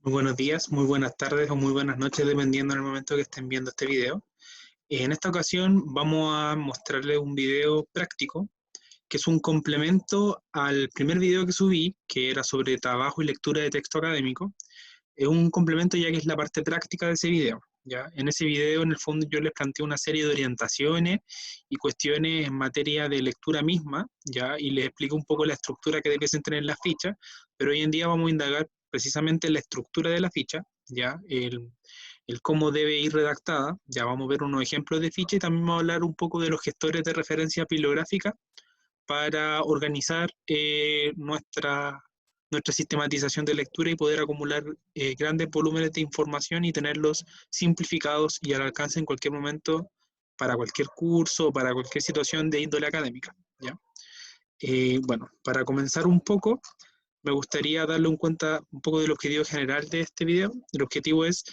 Muy buenos días, muy buenas tardes o muy buenas noches, dependiendo del momento que estén viendo este video. En esta ocasión vamos a mostrarles un video práctico, que es un complemento al primer video que subí, que era sobre trabajo y lectura de texto académico. Es un complemento ya que es la parte práctica de ese video. ¿Ya? En ese video, en el fondo, yo les planteo una serie de orientaciones y cuestiones en materia de lectura misma, ¿ya? Y les explico un poco la estructura que debiesen tener las fichas, pero hoy en día vamos a indagar precisamente la estructura de la ficha, ¿ya? El cómo debe ir redactada, ya vamos a ver unos ejemplos de ficha y también vamos a hablar un poco de los gestores de referencia bibliográfica para organizar nuestra sistematización de lectura y poder acumular grandes volúmenes de información y tenerlos simplificados y al alcance en cualquier momento para cualquier curso, para cualquier situación de índole académica. ¿Ya? Bueno, para comenzar un poco, me gustaría darle un cuenta un poco del objetivo general de este video. El objetivo es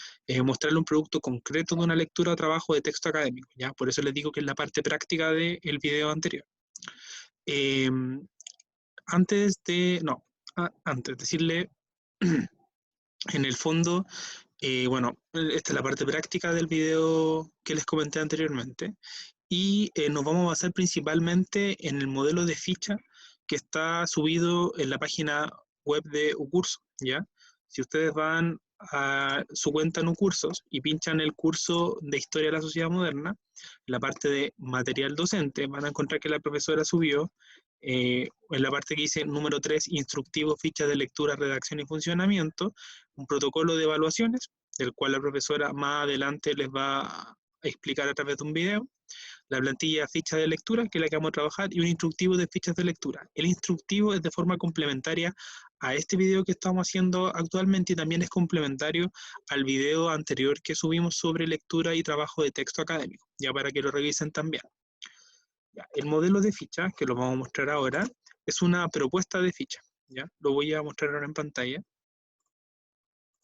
mostrarle un producto concreto de una lectura o trabajo de texto académico. ¿Ya? Por eso les digo que es la parte práctica del video anterior. Eh, antes decirle, en el fondo, bueno, esta es la parte práctica del video que les comenté anteriormente, y nos vamos a basar principalmente en el modelo de ficha que está subido en la página web de Ucurso, ¿ya? Si ustedes van a su cuenta en Ucursos y pinchan el curso de Historia de la Sociedad Moderna, en la parte de material docente, van a encontrar que la profesora subió en la parte que dice número 3, instructivo, ficha de lectura, redacción y funcionamiento, un protocolo de evaluaciones, del cual la profesora más adelante les va a explicar a través de un video, la plantilla ficha de lectura, que es la que vamos a trabajar, y un instructivo de fichas de lectura. El instructivo es de forma complementaria a este video que estamos haciendo actualmente y también es complementario al video anterior que subimos sobre lectura y trabajo de texto académico, ya para que lo revisen también. Ya, el modelo de ficha, que lo vamos a mostrar ahora, es una propuesta de ficha. ¿Ya? Lo voy a mostrar ahora en pantalla.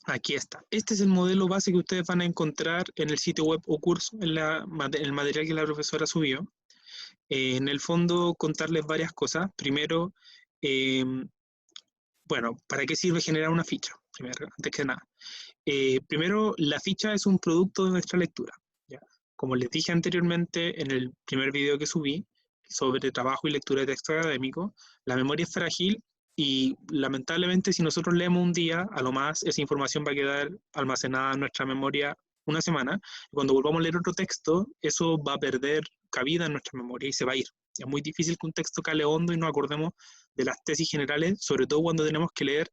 Aquí está. Este es el modelo base que ustedes van a encontrar en el sitio web o curso, en el material que la profesora subió. En el fondo, contarles varias cosas. Primero, bueno, ¿para qué sirve generar una ficha? Primero, antes que nada. Primero, la ficha es un producto de nuestra lectura. ¿Ya? Como les dije anteriormente en el primer video que subí sobre trabajo y lectura de texto académico, la memoria es frágil y lamentablemente si nosotros leemos un día, a lo más esa información va a quedar almacenada en nuestra memoria una semana. Y cuando volvamos a leer otro texto, eso va a perder cabida en nuestra memoria y se va a ir. Es muy difícil que un texto cale hondo y nos acordemos de las tesis generales, sobre todo cuando tenemos que leer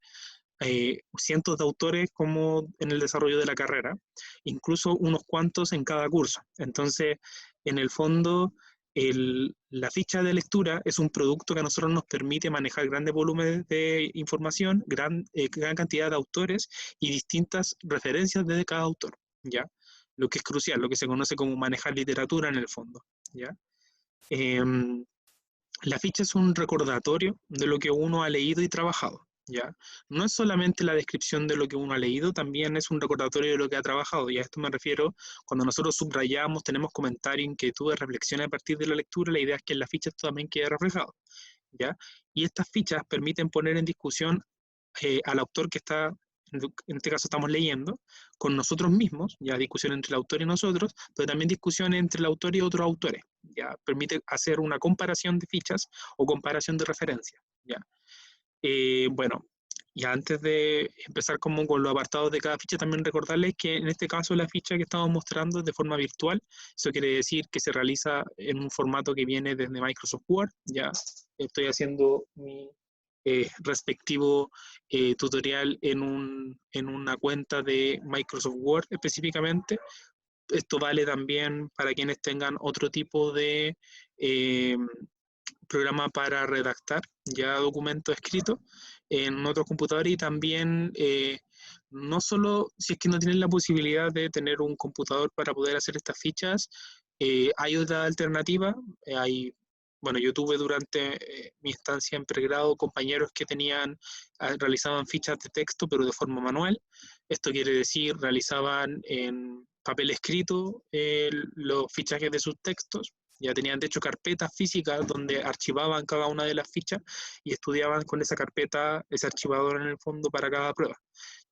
cientos de autores como en el desarrollo de la carrera, incluso unos cuantos en cada curso. Entonces, en el fondo, la ficha de lectura es un producto que a nosotros nos permite manejar grandes volúmenes de información, gran cantidad de autores y distintas referencias de cada autor, ¿ya? Lo que es crucial, lo que se conoce como manejar literatura en el fondo, ¿ya? La ficha es un recordatorio de lo que uno ha leído y trabajado, ¿ya? No es solamente la descripción de lo que uno ha leído, también es un recordatorio de lo que ha trabajado, y a esto me refiero cuando nosotros subrayamos, tenemos comentarios, inquietudes, reflexiones a partir de la lectura, la idea es que en la ficha esto también quede reflejado, ¿ya? Y estas fichas permiten poner en discusión al autor que está, en este caso estamos leyendo, con nosotros mismos, ya discusión entre el autor y nosotros, pero también discusión entre el autor y otros autores, ya permite hacer una comparación de fichas o comparación de referencias, ya. Bueno, y antes de empezar como con los apartados de cada ficha, también recordarles que en este caso la ficha que estamos mostrando es de forma virtual. Eso quiere decir que se realiza en un formato que viene desde Microsoft Word. Ya estoy haciendo mi respectivo tutorial en una cuenta de Microsoft Word específicamente. Esto vale también para quienes tengan otro tipo de programa para redactar ya documentos escritos en otros computadores y también no solo si es que no tienen la posibilidad de tener un computador para poder hacer estas fichas, hay otra alternativa, bueno, yo tuve durante mi estancia en pregrado compañeros que realizaban fichas de texto pero de forma manual. Esto quiere decir, realizaban en papel escrito los fichajes de sus textos Ya tenían, de hecho, carpetas físicas donde archivaban cada una de las fichas y estudiaban con esa carpeta, ese archivador en el fondo para cada prueba.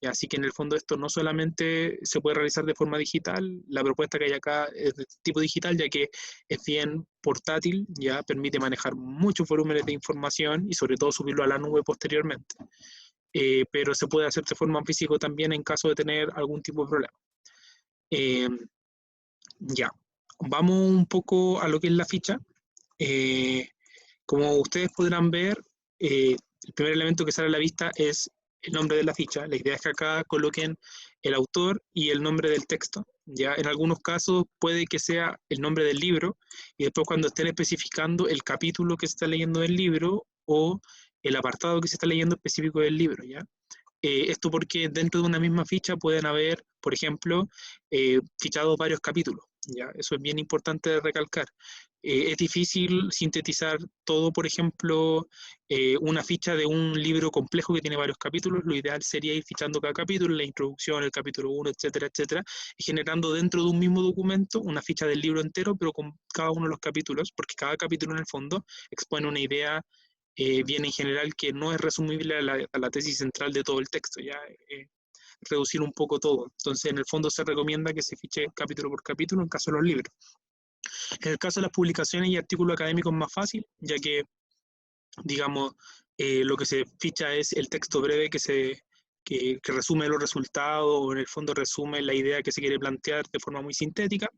Y así que en el fondo esto no solamente se puede realizar de forma digital, la propuesta que hay acá es de tipo digital, ya que es bien portátil, ya permite manejar muchos volúmenes de información y sobre todo subirlo a la nube posteriormente. Pero se puede hacer de forma física también en caso de tener algún tipo de problema. Eh, ya, vamos un poco a lo que es la ficha. Eh, Como ustedes podrán ver, el primer elemento que sale a la vista es el nombre de la ficha. La idea es que acá coloquen el autor y el nombre del texto. Ya en algunos casos puede que sea el nombre del libro y después cuando estén especificando el capítulo que se está leyendo del libro o el apartado que se está leyendo específico del libro, ¿ya? Esto porque dentro de una misma ficha pueden haber, por ejemplo, fichados varios capítulos. ¿Ya? Eso es bien importante recalcar. Es difícil sintetizar todo, por ejemplo, una ficha de un libro complejo que tiene varios capítulos. Lo ideal sería ir fichando cada capítulo, la introducción, el capítulo 1, etcétera, etcétera, y generando dentro de un mismo documento una ficha del libro entero, pero con cada uno de los capítulos, porque cada capítulo en el fondo expone una idea bien en general que no es resumible a la tesis central de todo el texto, ya reducir un poco todo. Entonces, en el fondo se recomienda que se fiche capítulo por capítulo en caso de los libros. En el caso de las publicaciones y artículos académicos es más fácil, ya que, digamos, lo que se ficha es el texto breve que resume los resultados o en el fondo resume la idea que se quiere plantear de forma muy sintética.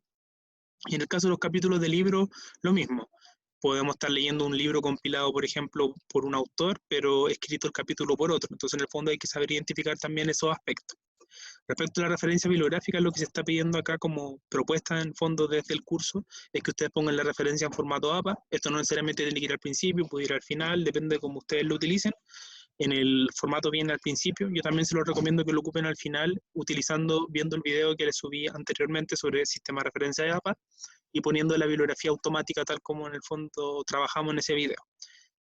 Y en el caso de los capítulos de libro, lo mismo. Podemos estar leyendo un libro compilado, por ejemplo, por un autor, pero escrito el capítulo por otro. Entonces, en el fondo hay que saber identificar también esos aspectos. Respecto a la referencia bibliográfica, lo que se está pidiendo acá como propuesta en fondo desde el curso es que ustedes pongan la referencia en formato APA. Esto no necesariamente tiene que ir al principio, puede ir al final, depende de cómo ustedes lo utilicen. En el formato viene al principio. Yo también se lo recomiendo que lo ocupen al final, viendo el video que les subí anteriormente sobre el sistema de referencia de APA y poniendo la bibliografía automática tal como en el fondo trabajamos en ese video.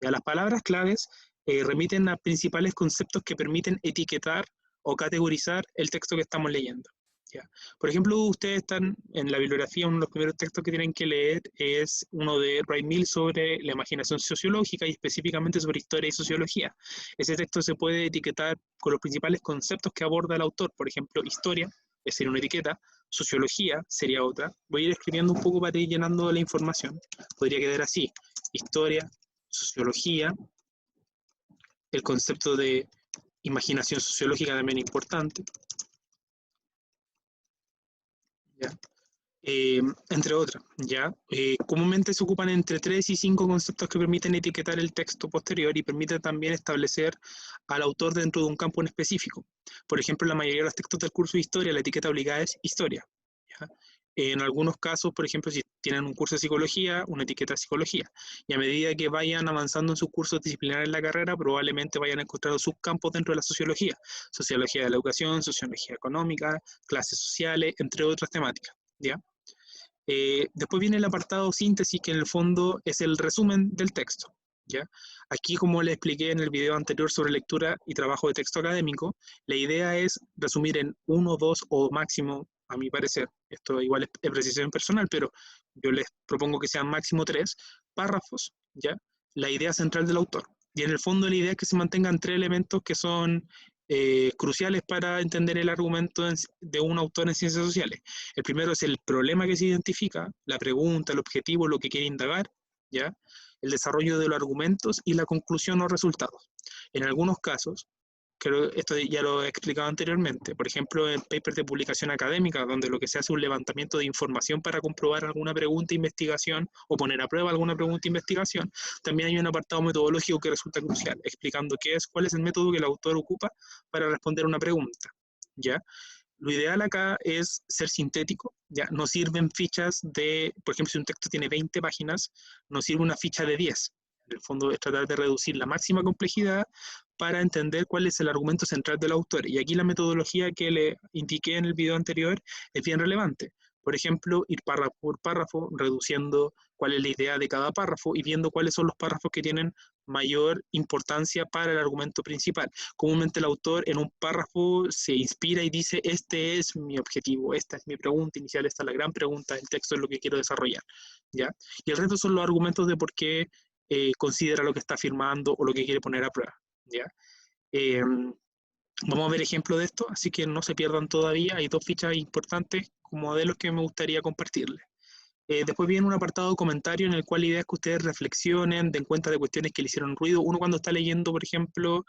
Ya, las palabras claves remiten a principales conceptos que permiten etiquetar o categorizar el texto que estamos leyendo. ¿Ya? Por ejemplo, ustedes están en la bibliografía, uno de los primeros textos que tienen que leer es uno de Wright Mills sobre la imaginación sociológica y específicamente sobre historia y sociología. Ese texto se puede etiquetar con los principales conceptos que aborda el autor, por ejemplo, historia, es decir, una etiqueta, sociología sería otra. Voy a ir escribiendo un poco para ir llenando la información. Podría quedar así, historia, sociología, el concepto de imaginación sociológica también es importante, ¿ya? Entre otras, ¿ya? Comúnmente se ocupan entre 3 y 5 conceptos que permiten etiquetar el texto posterior y permiten también establecer al autor dentro de un campo en específico. Por ejemplo, en la mayoría de los textos del curso de historia, la etiqueta obligada es historia, ¿ya? En algunos casos, por ejemplo, si tienen un curso de psicología, una etiqueta de psicología. Y a medida que vayan avanzando en sus cursos disciplinares en la carrera, probablemente vayan encontrando subcampos dentro de la sociología. Sociología de la educación, sociología económica, clases sociales, entre otras temáticas, ¿ya? Después viene el apartado síntesis, que en el fondo es el resumen del texto, ¿ya? Aquí, como les expliqué en el video anterior sobre lectura y trabajo de texto académico, la idea es resumir en 1, 2 o máximo, a mi parecer, esto igual es precisión personal, pero yo les propongo que sean máximo 3 párrafos, ¿ya? La idea central del autor. Y en el fondo la idea es que se mantengan 3 elementos que son cruciales para entender el argumento de un autor en ciencias sociales. El primero es el problema que se identifica, la pregunta, el objetivo, lo que quiere indagar, ¿ya? El desarrollo de los argumentos y la conclusión o resultados. En algunos casos, creo esto ya lo he explicado anteriormente, por ejemplo, en papers de publicación académica, donde lo que se hace es un levantamiento de información para comprobar alguna pregunta de investigación o poner a prueba alguna pregunta de investigación, también hay un apartado metodológico que resulta crucial, explicando cuál es el método que el autor ocupa para responder una pregunta, ¿ya? Lo ideal acá es ser sintético, ¿ya? No sirven fichas de, por ejemplo, si un texto tiene 20 páginas, no sirve una ficha de 10. En el fondo es tratar de reducir la máxima complejidad para entender cuál es el argumento central del autor. Y aquí la metodología que le indiqué en el video anterior es bien relevante. Por ejemplo, ir párrafo por párrafo, reduciendo cuál es la idea de cada párrafo y viendo cuáles son los párrafos que tienen mayor importancia para el argumento principal. Comúnmente el autor en un párrafo se inspira y dice, este es mi objetivo, esta es mi pregunta inicial, esta es la gran pregunta, el texto es lo que quiero desarrollar, ¿ya? Y el resto son los argumentos de por qué considera lo que está afirmando o lo que quiere poner a prueba, ¿ya? Vamos a ver ejemplos de esto, así que no se pierdan todavía. Hay dos fichas importantes como modelos que me gustaría compartirles. Después viene un apartado comentario en el cual la idea es que ustedes reflexionen, den cuenta de cuestiones que le hicieron ruido. Uno cuando está leyendo, por ejemplo,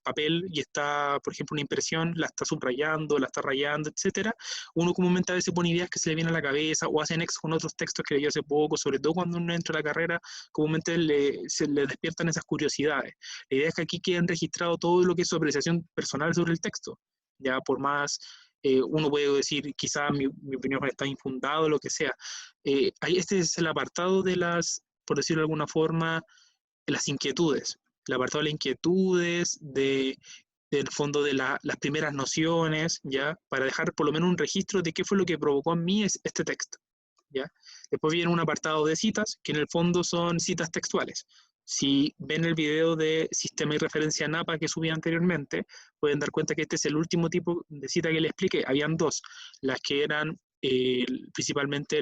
papel y está, por ejemplo, una impresión, la está subrayando, la está rayando, etcétera. Uno comúnmente a veces pone ideas que se le vienen a la cabeza o hace nexo con otros textos que leyó hace poco, sobre todo cuando uno entra a la carrera, comúnmente se le despiertan esas curiosidades. La idea es que aquí queden registrado todo lo que es su apreciación personal sobre el texto, ya por más... uno puede decir, quizás mi opinión está infundada o lo que sea. Este es el apartado de las, por decirlo de alguna forma, las inquietudes. El apartado de las inquietudes, del fondo de las primeras nociones, ¿ya? Para dejar por lo menos un registro de qué fue lo que provocó en mí este texto, ¿ya? Después viene un apartado de citas, que en el fondo son citas textuales. Si ven el video de sistema y referencia NAPA que subí anteriormente, pueden dar cuenta que este es el último tipo de cita que les expliqué. Habían dos, las que eran principalmente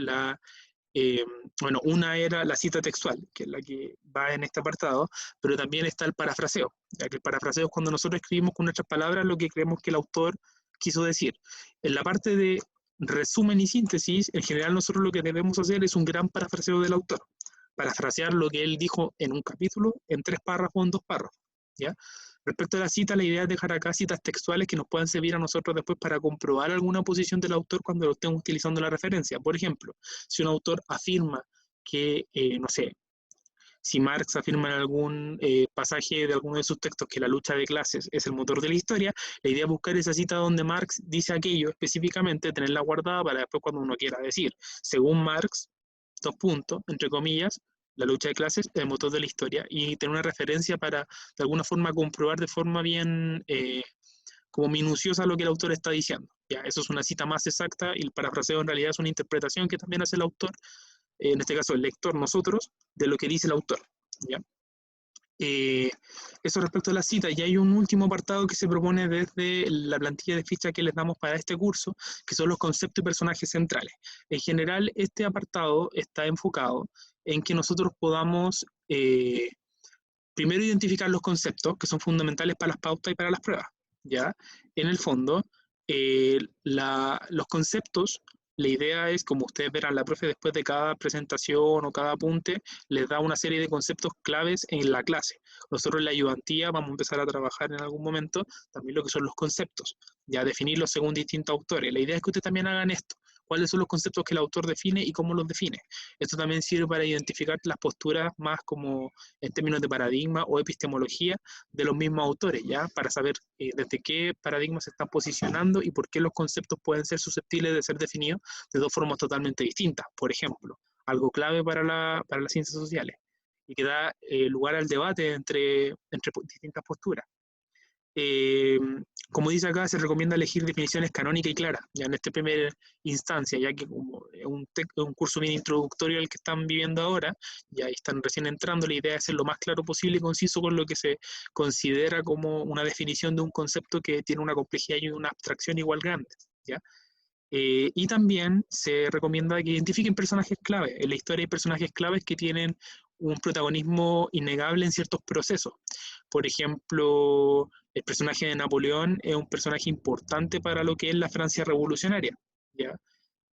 bueno, una era la cita textual, que es la que va en este apartado, pero también está el parafraseo, ya que el parafraseo es cuando nosotros escribimos con nuestras palabras lo que creemos que el autor quiso decir. En la parte de resumen y síntesis, en general nosotros lo que debemos hacer es un gran parafraseo del autor, parafrasear lo que él dijo en un capítulo, en 3 párrafos o en 2 párrafos, ¿ya? Respecto a la cita, la idea es dejar acá citas textuales que nos puedan servir a nosotros después para comprobar alguna posición del autor cuando lo estemos utilizando la referencia. Por ejemplo, si un autor afirma que, no sé, si Marx afirma en algún pasaje de alguno de sus textos que la lucha de clases es el motor de la historia, la idea es buscar esa cita donde Marx dice aquello específicamente, tenerla guardada para después cuando uno quiera decir, según Marx, dos puntos, entre comillas, la lucha de clases, el motor de la historia, y tener una referencia para, de alguna forma, comprobar de forma bien como minuciosa lo que el autor está diciendo. Ya, eso es una cita más exacta y el parafraseo en realidad es una interpretación que también hace el autor, en este caso el lector, nosotros, de lo que dice el autor. ¿Ya? Eso respecto a la cita, y hay un último apartado que se propone desde la plantilla de ficha que les damos para este curso, que son los conceptos y personajes centrales. En general, este apartado está enfocado en que nosotros podamos primero identificar los conceptos que son fundamentales para las pautas y para las pruebas, ¿ya? En el fondo, los conceptos, la idea es, como ustedes verán, la profe después de cada presentación o cada apunte, les da una serie de conceptos claves en la clase. Nosotros en la ayudantía vamos a empezar a trabajar en algún momento también lo que son los conceptos, ya definirlos según distintos autores. La idea es que ustedes también hagan esto, cuáles son los conceptos que el autor define y cómo los define. Esto también sirve para identificar las posturas más como en términos de paradigma o epistemología de los mismos autores, ¿ya? Para saber desde qué paradigmas se están posicionando y por qué los conceptos pueden ser susceptibles de ser definidos de dos formas totalmente distintas. Por ejemplo, algo clave para las ciencias sociales y que da lugar al debate entre distintas posturas. Como dice acá, se recomienda elegir definiciones canónicas y claras, ya en esta primera instancia, ya que como es un curso bien introductorio al que están viviendo ahora, ya están recién entrando, la idea es ser lo más claro posible y conciso con lo que se considera como una definición de un concepto que tiene una complejidad y una abstracción igual grande, ¿ya? Y también se recomienda que identifiquen personajes clave. En la historia hay personajes claves que tienen un protagonismo innegable en ciertos procesos. Por ejemplo, el personaje de Napoleón es un personaje importante para lo que es la Francia revolucionaria, ¿ya?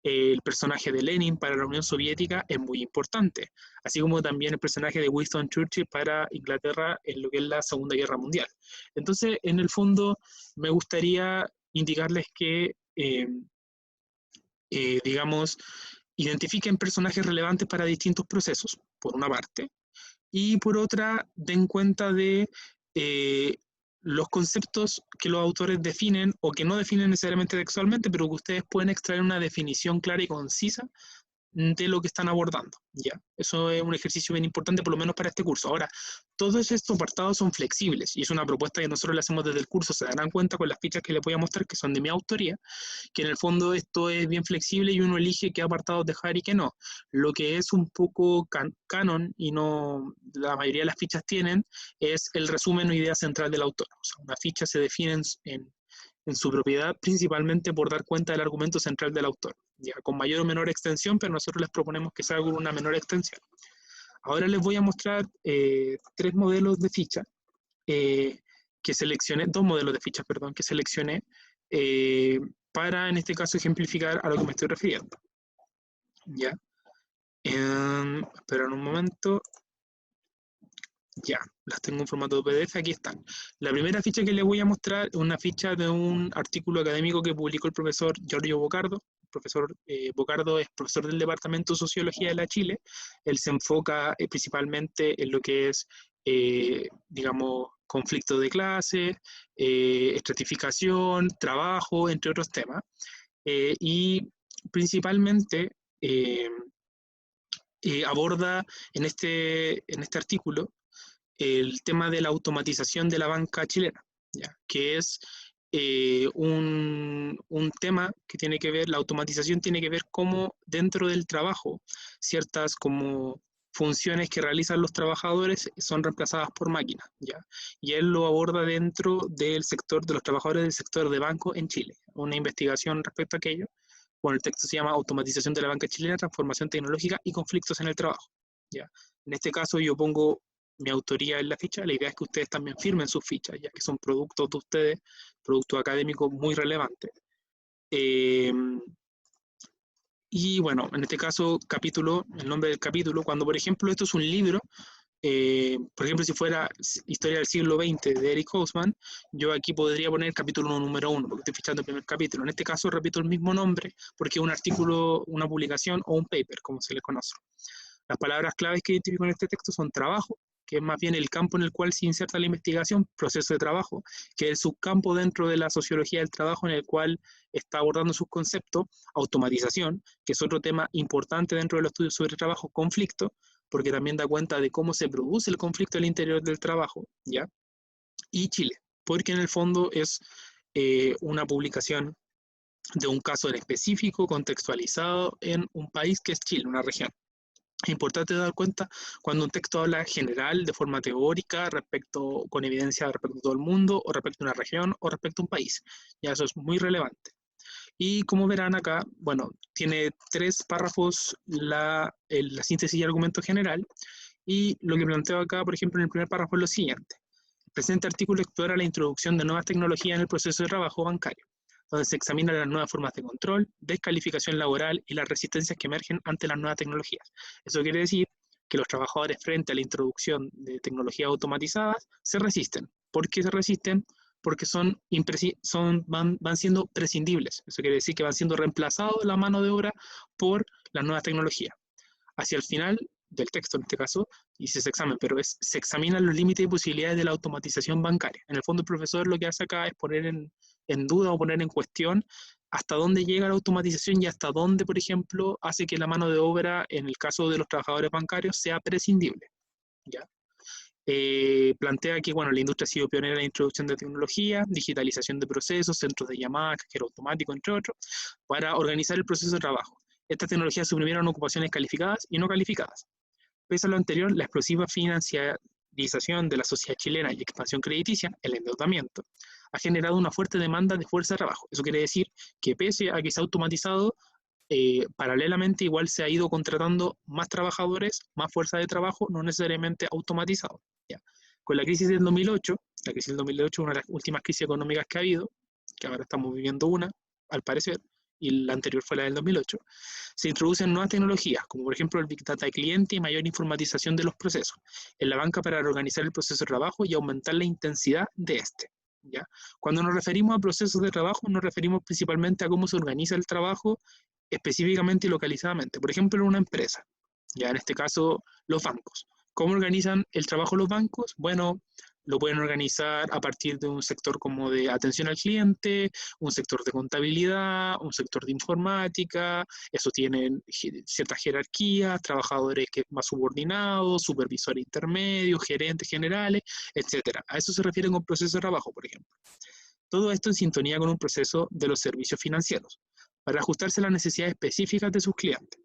El personaje de Lenin para la Unión Soviética es muy importante, así como también el personaje de Winston Churchill para Inglaterra en lo que es la Segunda Guerra Mundial. Entonces, en el fondo, me gustaría indicarles que digamos, identifiquen personajes relevantes para distintos procesos, por una parte, y por otra, den cuenta de los conceptos que los autores definen o que no definen necesariamente textualmente, pero que ustedes pueden extraer una definición clara y concisa de lo que están abordando, ¿ya? Eso es un ejercicio bien importante, por lo menos para este curso. Ahora, todos estos apartados son flexibles, y es una propuesta que nosotros le hacemos desde el curso. Se darán cuenta con las fichas que les voy a mostrar, que son de mi autoría, que en el fondo esto es bien flexible y uno elige qué apartados dejar y qué no. Lo que es un poco canon, y no la mayoría de las fichas tienen, es el resumen o idea central del autor. O sea, una ficha se define en su propiedad principalmente por dar cuenta del argumento central del autor, ya con mayor o menor extensión, pero nosotros les proponemos que sea con una menor extensión. Ahora les voy a mostrar tres modelos de ficha que seleccioné, dos modelos de fichas, perdón, que seleccioné para, en este caso, ejemplificar a lo que me estoy refiriendo. ¿Ya? Esperen un momento. Ya, las tengo en formato PDF, aquí están. La primera ficha que les voy a mostrar es una ficha de un artículo académico que publicó el profesor Giorgio Boccardo. El profesor Boccardo es profesor del Departamento de Sociología de la Chile. Él se enfoca principalmente en lo que es, digamos, conflicto de clase, estratificación, trabajo, entre otros temas. Y principalmente aborda en este artículo el tema de la automatización de la banca chilena, ¿ya? Que es un tema que tiene que ver, la automatización tiene que ver cómo dentro del trabajo ciertas como funciones que realizan los trabajadores son reemplazadas por máquinas, ¿ya? Y él lo aborda dentro del sector de los trabajadores del sector de banco en Chile, una investigación respecto a aquello. Bueno, el texto se llama Automatización de la banca chilena, transformación tecnológica y conflictos en el trabajo, ¿ya? En este caso yo pongo mi autoría en la ficha. La idea es que ustedes también firmen sus fichas, ya que son productos de ustedes, productos académicos muy relevantes. Y bueno, en este caso, capítulo, el nombre del capítulo, cuando por ejemplo esto es un libro, por ejemplo, si fuera Historia del siglo XX de Eric Hobsbawm, yo aquí podría poner capítulo número 1, porque estoy fichando el primer capítulo. En este caso repito el mismo nombre, porque es un artículo, una publicación o un paper, como se le conoce. Las palabras claves que identifico en este texto son trabajo, que es más bien el campo en el cual se inserta la investigación, proceso de trabajo, que es el subcampo dentro de la sociología del trabajo en el cual está abordando sus conceptos, automatización, que es otro tema importante dentro de los estudios sobre trabajo, conflicto, porque también da cuenta de cómo se produce el conflicto al interior del trabajo, ¿ya? Y Chile, porque en el fondo es una publicación de un caso en específico, contextualizado en un país que es Chile, una región. Es importante dar cuenta cuando un texto habla general, de forma teórica, respecto, con evidencia respecto a todo el mundo, o respecto a una región, o respecto a un país. Ya eso es muy relevante. Y como verán acá, bueno, tiene 3 párrafos la síntesis y argumento general, y lo que planteo acá, por ejemplo, en el primer párrafo es lo siguiente. El presente artículo explora la introducción de nuevas tecnologías en el proceso de trabajo bancario, donde se examinan las nuevas formas de control, descalificación laboral y las resistencias que emergen ante las nuevas tecnologías. Eso quiere decir que los trabajadores frente a la introducción de tecnologías automatizadas se resisten. ¿Por qué se resisten? Porque van siendo prescindibles. Eso quiere decir que van siendo reemplazados la mano de obra por las nuevas tecnologías. Hacia el final del texto, en este caso, y se examina, pero se examinan los límites y posibilidades de la automatización bancaria. En el fondo, el profesor lo que hace acá es poner en duda o poner en cuestión hasta dónde llega la automatización y hasta dónde, por ejemplo, hace que la mano de obra, en el caso de los trabajadores bancarios, sea prescindible, ¿ya? Plantea que bueno, la industria ha sido pionera en la introducción de tecnología, digitalización de procesos, centros de llamada, cajero automático, entre otros, para organizar el proceso de trabajo. Estas tecnologías suprimieron ocupaciones calificadas y no calificadas. Pese a lo anterior, la explosiva financiarización de la sociedad chilena y expansión crediticia, el endeudamiento, ha generado una fuerte demanda de fuerza de trabajo. Eso quiere decir que pese a que se ha automatizado, paralelamente igual se ha ido contratando más trabajadores, más fuerza de trabajo, no necesariamente automatizado, ¿ya? Con la crisis del 2008, la crisis del 2008 es una de las últimas crisis económicas que ha habido, que ahora estamos viviendo una, al parecer, y la anterior fue la del 2008, se introducen nuevas tecnologías, como por ejemplo el Big Data de cliente y mayor informatización de los procesos en la banca para reorganizar el proceso de trabajo y aumentar la intensidad de este, ¿ya? Cuando nos referimos a procesos de trabajo, nos referimos principalmente a cómo se organiza el trabajo específicamente y localizadamente. Por ejemplo, en una empresa, ya en este caso los bancos. ¿Cómo organizan el trabajo los bancos? Bueno, lo pueden organizar a partir de un sector como de atención al cliente, un sector de contabilidad, un sector de informática, eso tienen ciertas jerarquías, trabajadores que más subordinados, supervisores intermedios, gerentes generales, etcétera. A eso se refiere con proceso de trabajo, por ejemplo. Todo esto en sintonía con un proceso de los servicios financieros, para ajustarse a las necesidades específicas de sus clientes.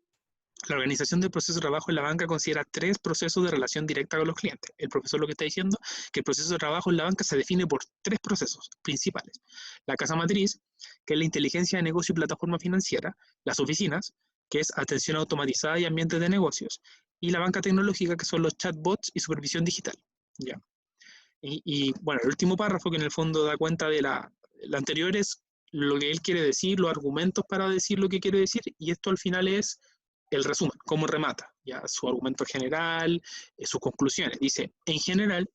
La organización del proceso de trabajo en la banca considera 3 procesos de relación directa con los clientes. El profesor lo que está diciendo que el proceso de trabajo en la banca se define por 3 procesos principales. La casa matriz, que es la inteligencia de negocio y plataforma financiera, las oficinas, que es atención automatizada y ambientes de negocios, y la banca tecnológica, que son los chatbots y supervisión digital. ¿Ya? Bueno, el último párrafo, que en el fondo da cuenta de la anterior, es lo que él quiere decir, los argumentos para decir lo que quiere decir, y esto al final es el resumen, cómo remata, ya su argumento general, sus conclusiones. Dice, en general,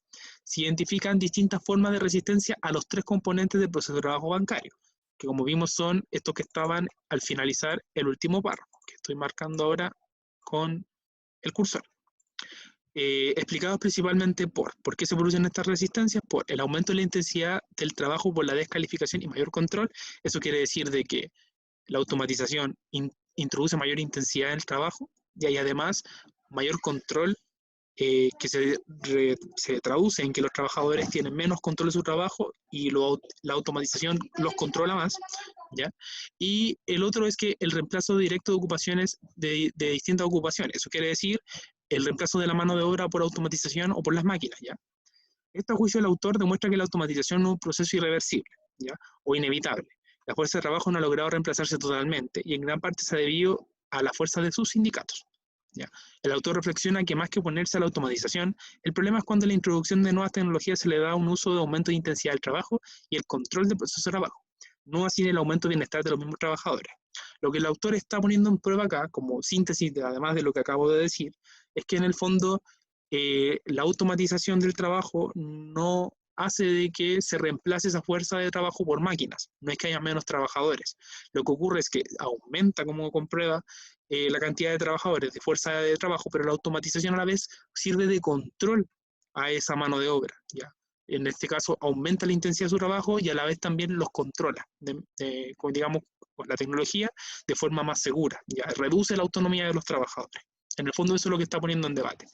se identifican distintas formas de resistencia a los 3 componentes del proceso de trabajo bancario, que como vimos son estos que estaban al finalizar el último párrafo, que estoy marcando ahora con el cursor. Explicados principalmente por qué se producen estas resistencias, por el aumento de la intensidad del trabajo por la descalificación y mayor control. Eso quiere decir de que la automatización introduce mayor intensidad en el trabajo y hay además mayor control que se traduce en que los trabajadores tienen menos control de su trabajo y la automatización los controla más, ¿ya? Y el otro es que el reemplazo directo de ocupaciones de distintas ocupaciones. Eso quiere decir el reemplazo de la mano de obra por automatización o por las máquinas, ¿ya? Esto, a juicio del autor, demuestra que la automatización es un proceso irreversible, ¿ya? O inevitable. La fuerza de trabajo no ha logrado reemplazarse totalmente y en gran parte se ha debido a la fuerza de sus sindicatos, ¿ya? El autor reflexiona que más que oponerse a la automatización, el problema es cuando la introducción de nuevas tecnologías se le da un uso de aumento de intensidad del trabajo y el control del proceso de trabajo, no así el aumento de bienestar de los mismos trabajadores. Lo que el autor está poniendo en prueba acá, como síntesis además de lo que acabo de decir, es que en el fondo la automatización del trabajo no hace de que se reemplace esa fuerza de trabajo por máquinas, no es que haya menos trabajadores. Lo que ocurre es que aumenta, como comprueba, la cantidad de trabajadores, de fuerza de trabajo, pero la automatización a la vez sirve de control a esa mano de obra, ¿ya? En este caso aumenta la intensidad de su trabajo y a la vez también los controla, digamos, con la tecnología de forma más segura, ¿ya? Reduce la autonomía de los trabajadores. En el fondo eso es lo que está poniendo en debate.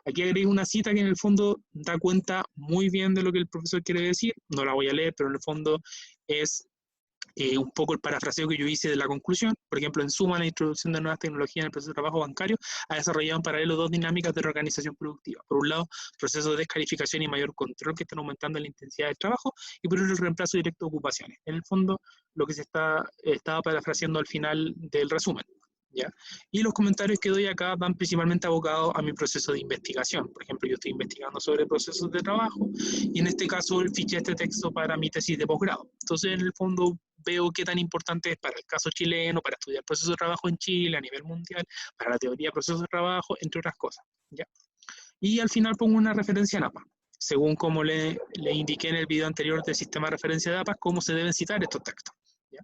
Aquí agrego una cita que en el fondo da cuenta muy bien de lo que el profesor quiere decir, no la voy a leer, pero en el fondo es un poco el parafraseo que yo hice de la conclusión. Por ejemplo, en suma, la introducción de nuevas tecnologías en el proceso de trabajo bancario ha desarrollado en paralelo 2 dinámicas de reorganización productiva. Por un lado, procesos de descalificación y mayor control que están aumentando la intensidad del trabajo, y por otro, el reemplazo directo de ocupaciones. En el fondo, lo que se estaba parafraseando al final del resumen, ¿ya? Y los comentarios que doy acá van principalmente abocados a mi proceso de investigación. Por ejemplo, yo estoy investigando sobre procesos de trabajo y en este caso fiché este texto para mi tesis de posgrado. Entonces, en el fondo, veo qué tan importante es para el caso chileno, para estudiar procesos de trabajo en Chile a nivel mundial, para la teoría de procesos de trabajo, entre otras cosas, ¿ya? Y al final pongo una referencia en APA, según como le indiqué en el video anterior del sistema de referencia de APA, cómo se deben citar estos textos, ¿ya?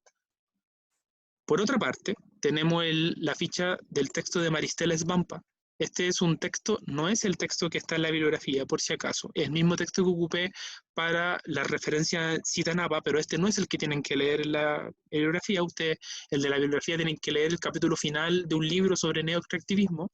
Por otra parte, tenemos la ficha del texto de Maristela Svampa. Este es un texto, no es el texto que está en la bibliografía, por si acaso. Es el mismo texto que ocupé para la referencia cita en APA, pero este no es el que tienen que leer en la bibliografía. Ustedes, el de la bibliografía, tienen que leer el capítulo final de un libro sobre neoextractivismo,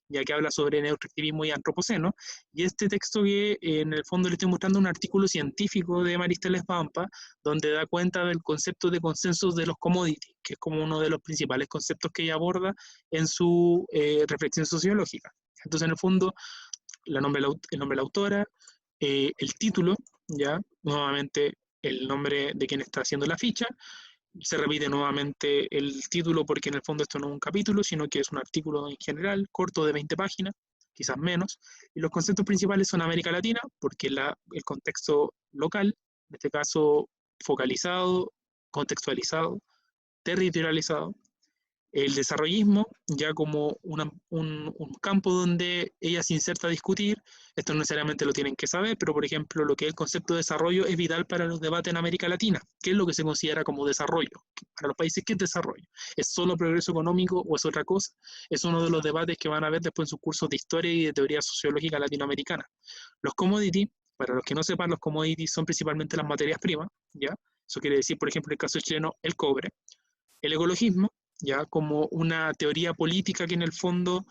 ya que habla sobre neoextractivismo y antropoceno, y este texto que en el fondo le estoy mostrando un artículo científico de Maristela Svampa, donde da cuenta del concepto de consensos de los commodities, que es como uno de los principales conceptos que ella aborda en su reflexión sociológica. Entonces, en el fondo, el nombre de la autora, el título, ya, nuevamente el nombre de quien está haciendo la ficha, se repite nuevamente el título porque en el fondo esto no es un capítulo, sino que es un artículo en general, corto de 20 páginas, quizás menos, y los conceptos principales son América Latina, porque el contexto local, en este caso focalizado, contextualizado, territorializado, el desarrollismo ya como un campo donde ella se inserta a discutir. Esto no necesariamente lo tienen que saber, pero por ejemplo lo que es el concepto de desarrollo es vital para los debates en América Latina. ¿Qué es lo que se considera como desarrollo? Para los países, ¿qué es desarrollo? ¿Es solo progreso económico o es otra cosa? Es uno de los debates que van a ver después en sus cursos de historia y de teoría sociológica latinoamericana. Los commodities Para los que no sepan, los commodities son principalmente las materias primas, ¿ya? Eso quiere decir, por ejemplo, en el caso chileno, el cobre. El ecologismo, ya como una teoría política que en el fondo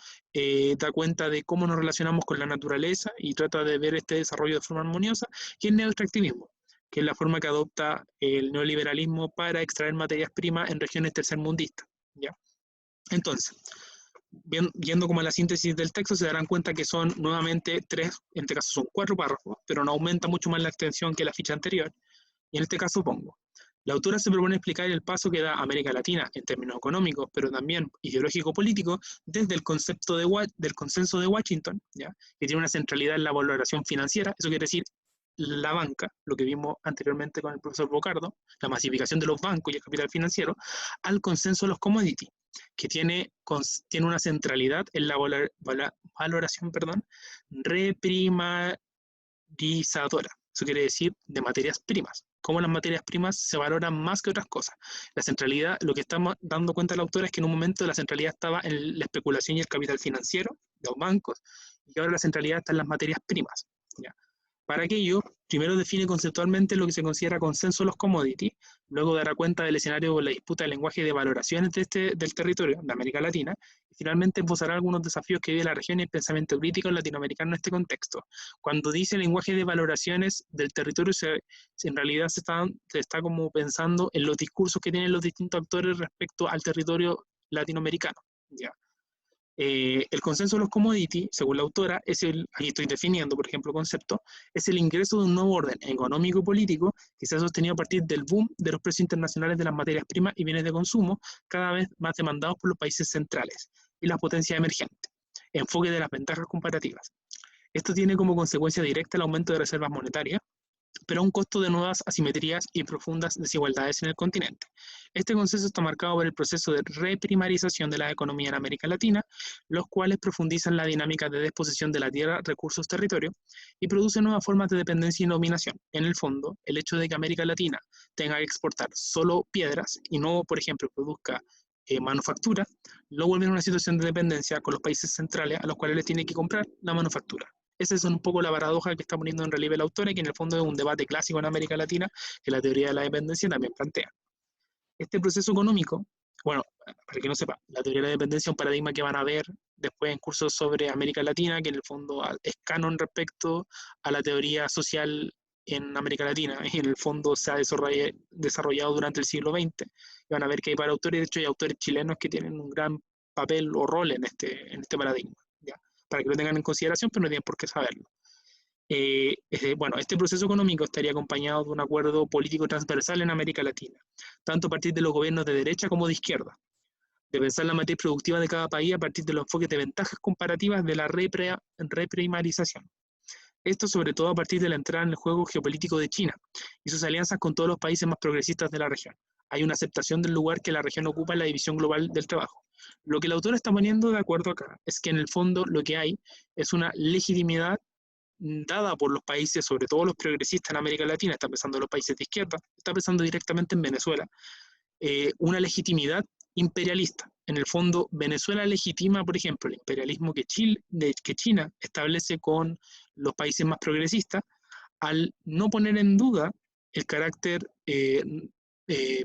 da cuenta de cómo nos relacionamos con la naturaleza y trata de ver este desarrollo de forma armoniosa, y el neoextractivismo, que es la forma que adopta el neoliberalismo para extraer materias primas en regiones tercermundistas, ¿ya? Entonces, viendo como la síntesis del texto, se darán cuenta que son nuevamente tres, en este caso son 4 párrafos, pero no aumenta mucho más la extensión que la ficha anterior. Y en este caso pongo, la autora se propone explicar el paso que da América Latina en términos económicos, pero también ideológico-político, desde el concepto del consenso de Washington, ¿ya? Que tiene una centralidad en la valoración financiera, eso quiere decir la banca, lo que vimos anteriormente con el profesor Bocardo, la masificación de los bancos y el capital financiero, al consenso de los commodities, que tiene una centralidad en la valoración reprimarizadora. Eso quiere decir de materias primas. Cómo las materias primas se valoran más que otras cosas. La centralidad, lo que estamos dando cuenta la autora es que en un momento la centralidad estaba en la especulación y el capital financiero de los bancos, y ahora la centralidad está en las materias primas, ¿ya? Para aquello, primero define conceptualmente lo que se considera consenso de los commodities, luego dará cuenta del escenario de la disputa del lenguaje de valoraciones del territorio de América Latina, y finalmente esbozará algunos desafíos que vive la región y el pensamiento crítico latinoamericano en este contexto. Cuando dice lenguaje de valoraciones del territorio, en realidad se está como pensando en los discursos que tienen los distintos actores respecto al territorio latinoamericano, ¿ya? El consenso de los commodities, según la autora, aquí estoy definiendo, por ejemplo, concepto, es el ingreso de un nuevo orden económico y político que se ha sostenido a partir del boom de los precios internacionales de las materias primas y bienes de consumo, cada vez más demandados por los países centrales y las potencias emergentes. Enfoque de las ventajas comparativas. Esto tiene como consecuencia directa el aumento de reservas monetarias, pero a un costo de nuevas asimetrías y profundas desigualdades en el continente. Este consenso está marcado por el proceso de reprimarización de la economía en América Latina, los cuales profundizan la dinámica de disposición de la tierra, recursos, territorio, y producen nuevas formas de dependencia y dominación. En el fondo, el hecho de que América Latina tenga que exportar solo piedras y no, por ejemplo, produzca manufactura, lo vuelve en una situación de dependencia con los países centrales a los cuales les tiene que comprar la manufactura. Esa es un poco la paradoja que está poniendo en relieve la autora y que en el fondo es un debate clásico en América Latina que la teoría de la dependencia también plantea. Este proceso económico, bueno, para que no sepa, la teoría de la dependencia es un paradigma que van a ver después en cursos sobre América Latina, que en el fondo es canon respecto a la teoría social en América Latina, y en el fondo se ha desarrollado durante el siglo XX, y van a ver que hay para autores, de hecho hay autores chilenos que tienen un gran papel o rol en este paradigma, ¿ya? Para que lo tengan en consideración, pero no tienen por qué saberlo. Bueno, este proceso económico estaría acompañado de un acuerdo político transversal en América Latina, tanto a partir de los gobiernos de derecha como de izquierda, de pensar la matriz productiva de cada país a partir de los enfoques de ventajas comparativas de la reprimarización. Esto sobre todo a partir de la entrada en el juego geopolítico de China y sus alianzas con todos los países más progresistas de la región. Hay una aceptación del lugar que la región ocupa en la división global del trabajo. Lo que el autor está poniendo de acuerdo acá es que en el fondo lo que hay es una legitimidad dada por los países, sobre todo los progresistas en América Latina, está pensando en los países de izquierda, está pensando directamente en Venezuela, una legitimidad imperialista. En el fondo, Venezuela legitima, por ejemplo, el imperialismo que China establece con los países más progresistas, al no poner en duda el carácter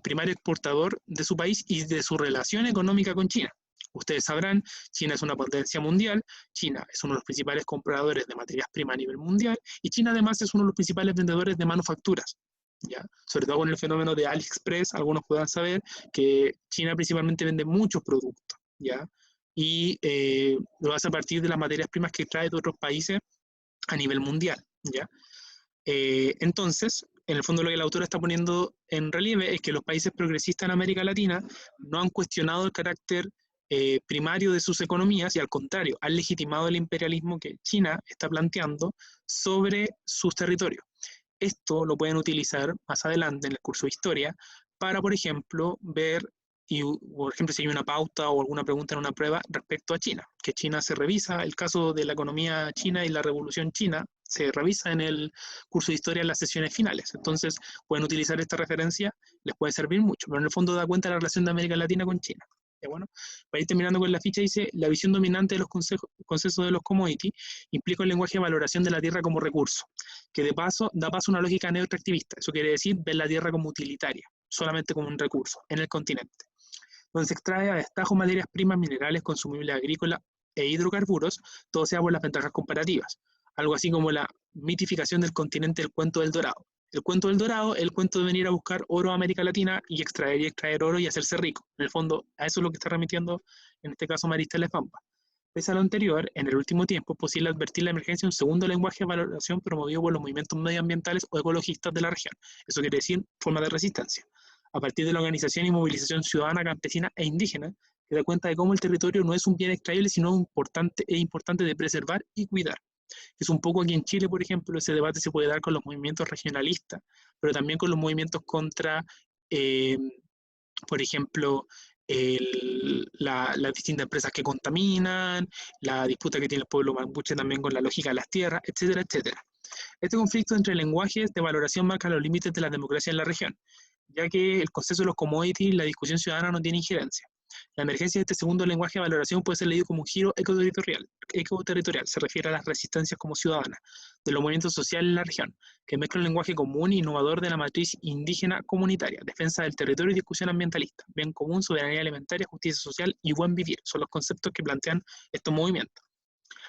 primario exportador de su país y de su relación económica con China. Ustedes sabrán, China es una potencia mundial, China es uno de los principales compradores de materias primas a nivel mundial, y China además es uno de los principales vendedores de manufacturas, ¿ya? Sobre todo con el fenómeno de AliExpress, algunos puedan saber que China principalmente vende muchos productos, ¿ya? Y lo hace a partir de las materias primas que trae de otros países a nivel mundial, ¿ya? Entonces, en el fondo lo que la autora está poniendo en relieve es que los países progresistas en América Latina no han cuestionado el carácter primario de sus economías y al contrario, han legitimado el imperialismo que China está planteando sobre sus territorios. Esto lo pueden utilizar más adelante en el curso de historia para, por ejemplo, ver, y, por ejemplo, si hay una pauta o alguna pregunta en una prueba respecto a China, que China se revisa, el caso de la economía china y la revolución china se revisa en el curso de historia en las sesiones finales. Entonces, pueden utilizar esta referencia, les puede servir mucho, pero en el fondo da cuenta de la relación de América Latina con China. Bueno, para ir terminando con la ficha, dice, la visión dominante de los consensos de los commodities implica un lenguaje de valoración de la tierra como recurso, que de paso da paso a una lógica neoextractivista. Eso quiere decir ver la tierra como utilitaria, solamente como un recurso, en el continente, donde se extrae a destajo materias primas, minerales, consumibles agrícolas e hidrocarburos, todo sea por las ventajas comparativas. Algo así como la mitificación del continente del cuento del Dorado. El cuento del Dorado es el cuento de venir a buscar oro a América Latina y extraer oro y hacerse rico. En el fondo, a eso es lo que está remitiendo, en este caso, Maristel Pampa. Pese a lo anterior, en el último tiempo es posible advertir la emergencia de un segundo lenguaje de valoración promovido por los movimientos medioambientales o ecologistas de la región. Eso quiere decir forma de resistencia, a partir de la organización y movilización ciudadana, campesina e indígena, que da cuenta de cómo el territorio no es un bien extraíble, sino importante de preservar y cuidar. Es un poco aquí en Chile, por ejemplo, ese debate se puede dar con los movimientos regionalistas, pero también con los movimientos contra, por ejemplo, las distintas empresas que contaminan, la disputa que tiene el pueblo mapuche también con la lógica de las tierras, etcétera, etcétera. Este conflicto entre lenguajes de valoración marca los límites de la democracia en la región, ya que el consenso de los commodities, la discusión ciudadana no tiene injerencia. La emergencia de este segundo lenguaje de valoración puede ser leído como un giro ecoterritorial. Se refiere a las resistencias como ciudadanas de los movimientos sociales en la región, que mezcla un lenguaje común e innovador de la matriz indígena comunitaria, defensa del territorio y discusión ambientalista, bien común, soberanía alimentaria, justicia social y buen vivir. Son los conceptos que plantean estos movimientos.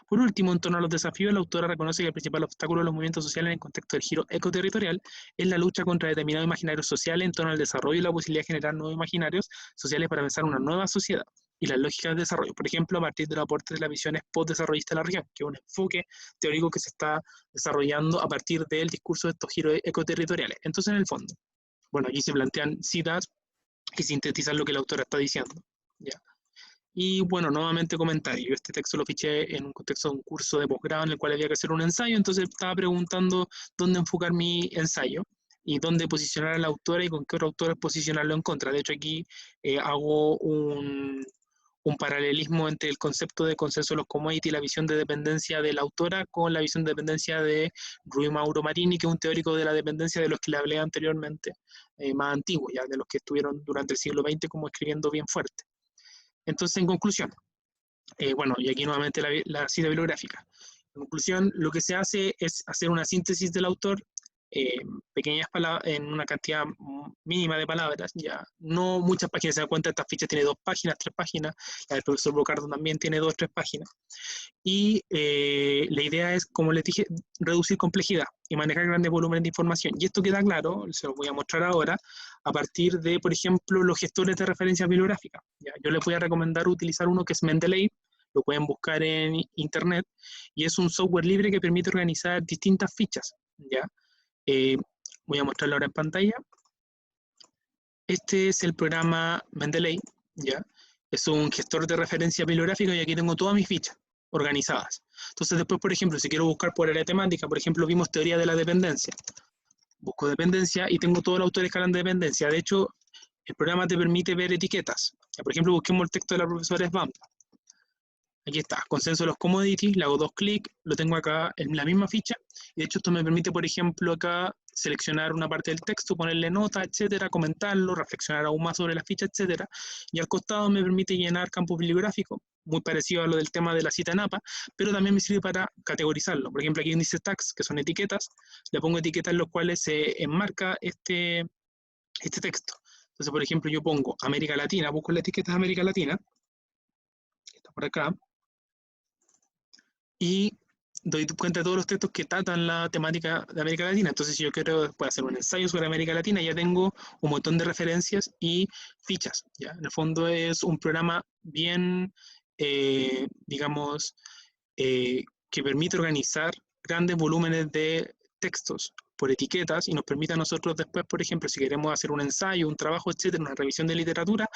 Por último, en torno a los desafíos, la autora reconoce que el principal obstáculo de los movimientos sociales en el contexto del giro ecoterritorial es la lucha contra determinados imaginarios sociales en torno al desarrollo y la posibilidad de generar nuevos imaginarios sociales para pensar una nueva sociedad y las lógicas de desarrollo, por ejemplo, a partir del aporte de las visiones post-desarrollistas de la región, que es un enfoque teórico que se está desarrollando a partir del discurso de estos giros ecoterritoriales. Entonces, en el fondo, bueno, aquí se plantean citas que sintetizan lo que la autora está diciendo. ¿Ya? Y bueno, nuevamente comentario. Yo este texto lo fiché en un contexto de un curso de posgrado en el cual había que hacer un ensayo, entonces estaba preguntando dónde enfocar mi ensayo y dónde posicionar a la autora y con qué otro autor posicionarlo en contra. De hecho, aquí hago un paralelismo entre el concepto de consenso de los commodities y la visión de dependencia de la autora con la visión de dependencia de Rui Mauro Marini, que es un teórico de la dependencia de los que le hablé anteriormente, más antiguo, ya de los que estuvieron durante el siglo XX como escribiendo bien fuerte. Entonces, en conclusión, bueno, y aquí nuevamente la cita bibliográfica. En conclusión, lo que se hace es hacer una síntesis del autor, pequeñas palabras, en una cantidad mínima de palabras, ya no muchas páginas. Se dan cuenta, esta ficha tiene 2 páginas, 3 páginas, la del profesor Bocardo también tiene 2 o 3 páginas, y la idea es, como les dije, reducir complejidad y manejar grandes volúmenes de información, y esto queda claro, se lo voy a mostrar ahora, a partir de, por ejemplo, los gestores de referencia bibliográfica. ¿Ya? Yo les voy a recomendar utilizar uno que es Mendeley, lo pueden buscar en internet, y es un software libre que permite organizar distintas fichas, ¿ya? Voy a mostrarlo ahora en pantalla. Este es el programa Mendeley, ¿ya? Es un gestor de referencia bibliográfica y aquí tengo todas mis fichas organizadas. Entonces después, por ejemplo, si quiero buscar por área temática, por ejemplo, vimos teoría de la dependencia. Busco dependencia y tengo todos los autores que hablan de dependencia. De hecho, el programa te permite ver etiquetas. Ya, por ejemplo, busquemos el texto de la profesora Svamp. Aquí está, consenso de los commodities, le hago 2 clics, lo tengo acá en la misma ficha, y de hecho esto me permite, por ejemplo, acá seleccionar una parte del texto, ponerle nota, etcétera, comentarlo, reflexionar aún más sobre la ficha, etcétera, y al costado me permite llenar campos bibliográficos, muy parecido a lo del tema de la cita en APA, pero también me sirve para categorizarlo. Por ejemplo, aquí dice tags, que son etiquetas, le pongo etiquetas en las cuales se enmarca este texto. Entonces, por ejemplo, yo pongo América Latina, busco la etiqueta de América Latina, que está por acá, y doy cuenta de todos los textos que tratan la temática de América Latina. Entonces, si yo quiero después hacer un ensayo sobre América Latina, ya tengo un montón de referencias y fichas. ¿Ya? En el fondo es un programa bien, digamos, que permite organizar grandes volúmenes de textos por etiquetas y nos permite a nosotros después, por ejemplo, si queremos hacer un ensayo, un trabajo, etcétera, una revisión de literatura,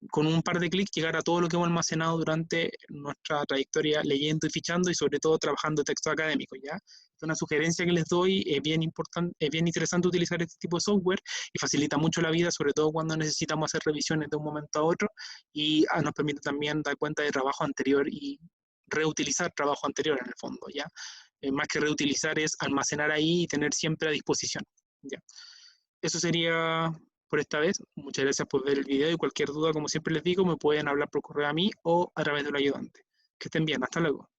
con un par de clics llegar a todo lo que hemos almacenado durante nuestra trayectoria leyendo y fichando y sobre todo trabajando textos académicos, ¿ya? Es una sugerencia que les doy, es bien importante, es bien interesante utilizar este tipo de software y facilita mucho la vida, sobre todo cuando necesitamos hacer revisiones de un momento a otro y nos permite también dar cuenta de trabajo anterior y reutilizar trabajo anterior en el fondo, ¿ya? Más que reutilizar es almacenar ahí y tener siempre a disposición, ¿ya? Eso sería por esta vez. Muchas gracias por ver el video y cualquier duda, como siempre les digo, me pueden hablar por correo a mí o a través de un ayudante. Que estén bien, hasta luego.